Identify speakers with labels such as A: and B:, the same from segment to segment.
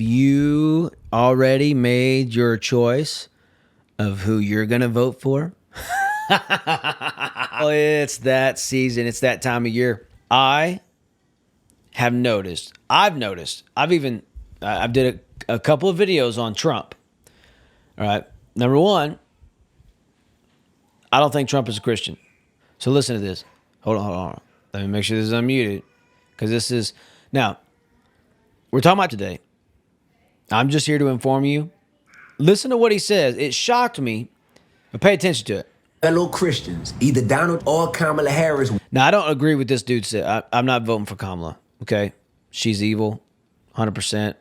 A: Have you already made your choice of who you're going to vote for? Well, it's that season. It's that time of year. I've did a couple of videos on Trump. All right. Number one, I don't think Trump is a Christian. So listen to this. Hold on. Let me make sure this is unmuted. Because now, we're talking about today. I'm just here to inform you. Listen to what he says. It shocked me, but pay attention to it.
B: Fellow Christians, either Donald or Kamala Harris.
A: Now, I don't agree with this dude said. I'm not voting for Kamala, okay? She's evil, 100%,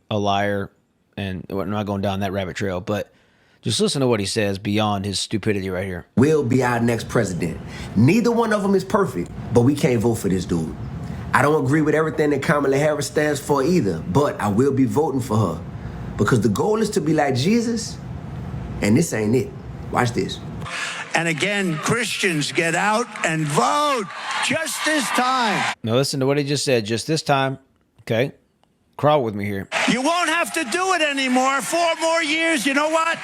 A: a liar, and we're not going down that rabbit trail, but just listen to what he says beyond his stupidity right here.
B: Will be our next president. Neither one of them is perfect, but we can't vote for this dude. I don't agree with everything that Kamala Harris stands for either, but I will be voting for her because the goal is to be like Jesus, and this ain't it. Watch this.
C: And again, Christians, get out and vote just this time.
A: Now listen to what he just said, just this time, okay? Crawl with me here.
C: You won't have to do it anymore. 4 more years, you know what?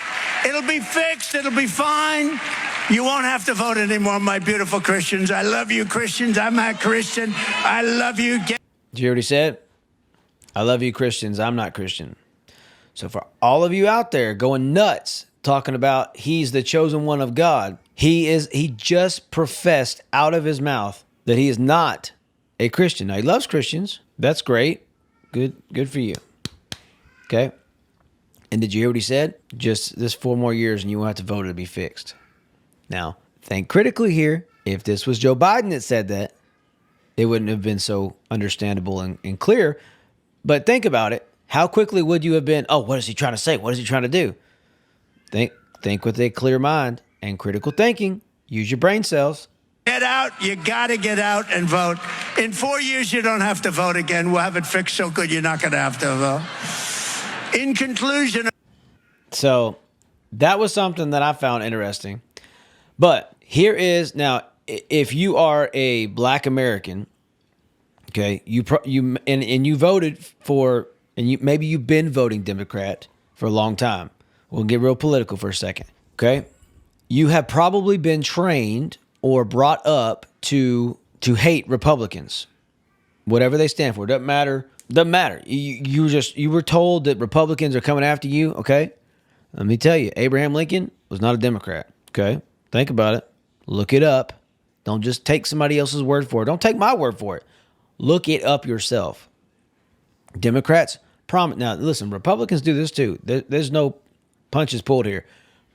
C: It'll be fixed, it'll be fine. You won't have to vote anymore, my beautiful Christians. I love you, Christians. I'm not Christian. I love you.
A: Did you hear what he said? I love you, Christians. I'm not Christian. So for all of you out there going nuts, talking about he's the chosen one of God, he just professed out of his mouth that he is not a Christian. Now, he loves Christians. That's great. Good for you. Okay? And did you hear what he said? Just this 4 more years and you won't have to vote, it'll be fixed. Now, think critically here. If this was Joe Biden that said that, it wouldn't have been so understandable and clear. But think about it. How quickly would you have been, oh, what is he trying to say? What is he trying to do? Think with a clear mind and critical thinking. Use your brain cells.
C: Get out. You got to get out and vote. In 4 years, you don't have to vote again. We'll have it fixed so good you're not going to have to vote. In conclusion.
A: So that was something that I found interesting. But here is, now, if you are a black American, okay, you voted for, and maybe you've been voting Democrat for a long time. We'll get real political for a second, okay? You have probably been trained or brought up to hate Republicans, whatever they stand for. Doesn't matter. You were told that Republicans are coming after you, okay? Let me tell you, Abraham Lincoln was not a Democrat, okay? Think about it. Look it up. Don't just take somebody else's word for it. Don't take my word for it. Look it up yourself. Democrats, now listen, Republicans do this too. There's no punches pulled here.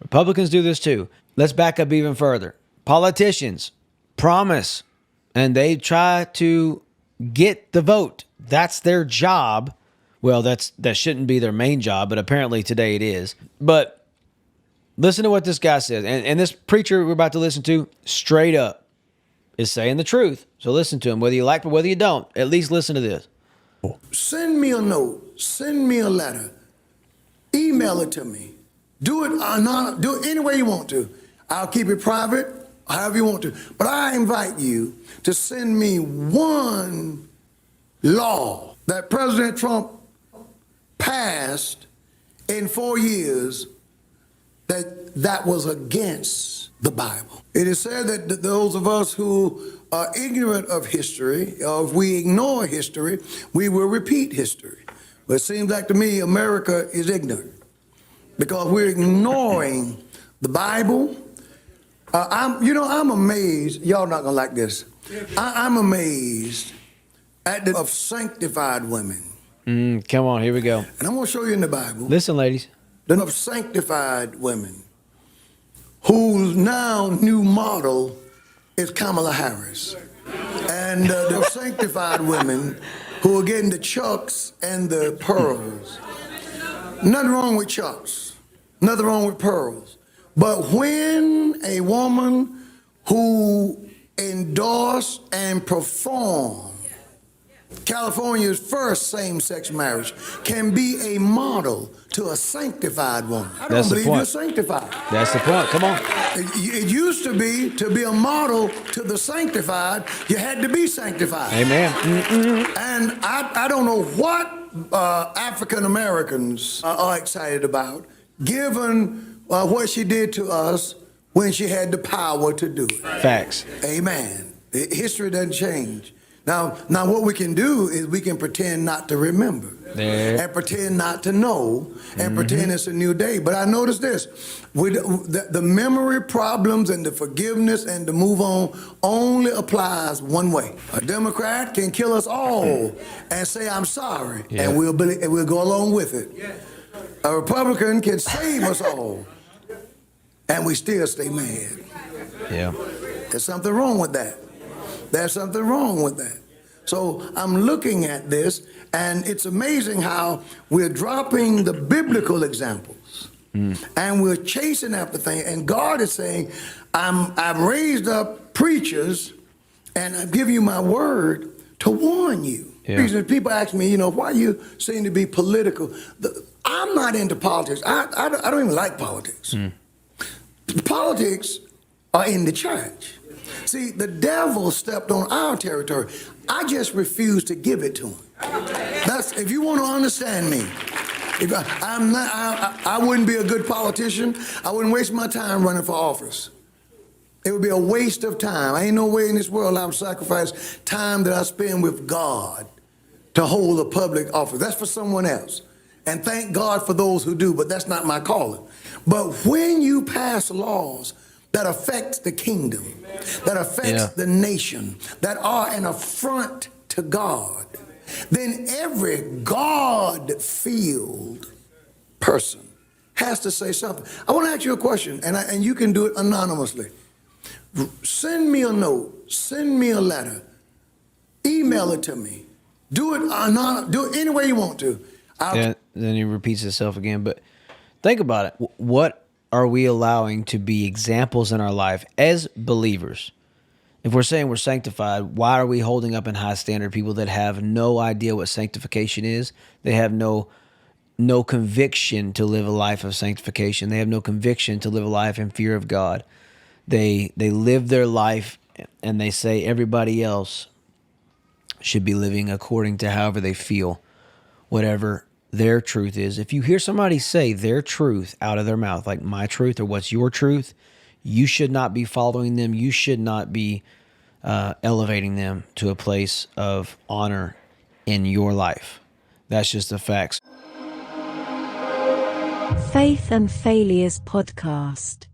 A: Republicans do this too. Let's back up even further. Politicians promise and they try to get the vote. That's their job. Well, that shouldn't be their main job, but apparently today it is. But listen to what this guy says. And this preacher we're about to listen to, straight up, is saying the truth. So listen to him, whether you like it or whether you don't. At least listen to this.
D: Send me a note. Send me a letter. Email it to me. Do it any way you want to. I'll keep it private, however you want to. But I invite you to send me one law that President Trump passed in 4 years that was against the Bible. It is said that those of us who are ignorant of history, or if we ignore history, we will repeat history. But it seems like to me America is ignorant because we're ignoring the Bible. I'm amazed. Y'all not gonna like this. I'm amazed at of sanctified women.
A: Come on, here we go.
D: And I'm gonna show you in the Bible.
A: Listen, ladies.
D: Of sanctified women whose now new model is Kamala Harris. And the sanctified women who are getting the chucks and the pearls. Nothing wrong with chucks, nothing wrong with pearls. But when a woman who endorsed and performed California's first same-sex marriage can be a model to a sanctified woman. I don't
A: That's the
D: believe
A: point.
D: you're sanctified.
A: That's the point. Come on.
D: It used to be a model to the sanctified, you had to be sanctified.
A: Amen.
D: And I don't know what African Americans are excited about, given what she did to us when she had the power to do it.
A: Facts.
D: Amen. History doesn't change. Now what we can do is we can pretend not to remember.
A: There.
D: And pretend not to know, and pretend it's a new day. But I noticed this, with the memory problems and the forgiveness and the move on only applies one way. A Democrat can kill us all and say, I'm sorry, and we'll go along with it. A Republican can save us all, and we still stay mad.
A: Yeah.
D: There's something wrong with that. There's something wrong with that. So I'm looking at this, and it's amazing how we're dropping the biblical examples, and we're chasing after things. And God is saying, I've raised up preachers, and I've given you my word to warn you. Yeah. People ask me, why you seem to be political. I'm not into politics. I don't even like politics. Politics are in the church. See, the devil stepped on our territory. I just refuse to give it to him. That's, if you want to understand me, I wouldn't be a good politician. I wouldn't waste my time running for office. It would be a waste of time. I ain't no way in this world I would sacrifice time that I spend with God to hold a public office. That's for someone else. And thank God for those who do, but that's not my calling. But when you pass laws that affects the kingdom, that affects the nation, that are an affront to God, then every God-filled person has to say something. I want to ask you a question, and you can do it anonymously. Send me a note, send me a letter, email it to me. Do it any way you want to.
A: Then he repeats himself again. But think about it. What are we allowing to be examples in our life as believers? If we're saying we're sanctified, why are we holding up in high standard people that have no idea what sanctification is? They have no conviction to live a life of sanctification. They have no conviction to live a life in fear of God. They live their life and they say everybody else should be living according to however they feel, whatever their truth is. If you hear somebody say their truth out of their mouth, like my truth or what's your truth, you should not be following them. You should not be elevating them to a place of honor in your life. That's just the facts.
E: Faith and Failures Podcast.